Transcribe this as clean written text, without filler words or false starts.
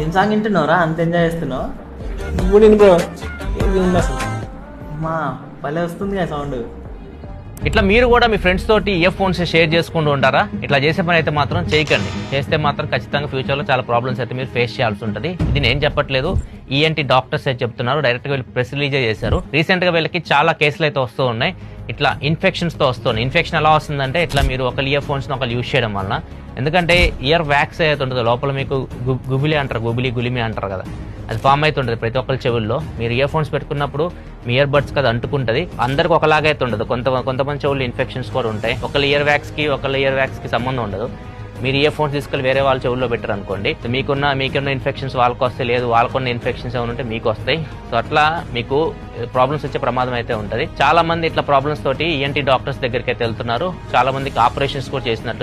ఏం సాంగ్ వింటున్నావురా అంత ఎంజాయ్ చేస్తున్నావు? మా భలే వస్తుంది కదా సౌండ్. ఇట్లా మీరు కూడా మీ ఫ్రెండ్స్ తోటి ఇయర్ ఫోన్స్ షేర్ చేసుకుంటూ ఉంటారా? ఇట్లా చేసే పని అయితే మాత్రం చేయకండి. చేస్తే మాత్రం ఖచ్చితంగా ఫ్యూచర్లో చాలా ప్రాబ్లమ్స్ అయితే మీరు ఫేస్ చేయాల్సి ఉంటుంది. ఇది నేను చెప్పట్లేదు, ఈఎన్టీ డాక్టర్స్ అయితే చెప్తున్నారు. డైరెక్ట్గా వీళ్ళు ప్రెస్ రిలీజ్ చేశారు. రీసెంట్గా వీళ్ళకి చాలా కేసులు అయితే వస్తూ ఉన్నాయి. ఇట్లా ఇన్ఫెక్షన్స్తో వస్తున్నాయి. ఇన్ఫెక్షన్ ఎలా వస్తుందంటే ఇట్లా మీరు ఒకళ్ళు ఇయర్ ఫోన్స్ని ఒకళ్ళు యూజ్ చేయడం వలన. ఎందుకంటే ఇయర్ వ్యాక్స్ అయితే ఉంటుందో లోపల మీకు గుబిలి అంటారు, గులిమి అంటారు కదా, అది ఫామ్ అయితే ఉంటుంది ప్రతి ఒక్కరి చెవుల్లో. మీరు ఇయర్ ఫోన్స్ పెట్టుకున్నప్పుడు మీ ఇయర్ బడ్స్కి అది అంటుకుంటుంది. అందరికి ఒకలాగైతే ఉండదు, కొంతమంది చెవుల్లో ఇన్ఫెక్షన్స్ కూడా ఉంటాయి. ఒకళ్ళ ఇయర్ వ్యాక్స్ కి సంబంధం ఉండదు. మీరు ఇయర్ ఫోన్స్ తీసుకెళ్ళి వేరే వాళ్ళ చెవుల్లో పెట్టారు అనుకోండి, మీకున్న ఇన్ఫెక్షన్స్ వాళ్ళకి వస్తే, లేదు వాళ్ళకున్న ఇన్ఫెక్షన్స్ ఏమైనా ఉంటే మీకు వస్తాయి. సో అట్లా మీకు ప్రాబ్లమ్స్ వచ్చే ప్రమాదం అయితే ఉంటుంది. చాలా మంది ఇట్లా ప్రాబ్లమ్స్ తోటి ఈఎన్టీ డాక్టర్స్ దగ్గరికి అయితే వెళ్తున్నారు. చాలా మందికి ఆపరేషన్స్ కూడా చేసినట్టు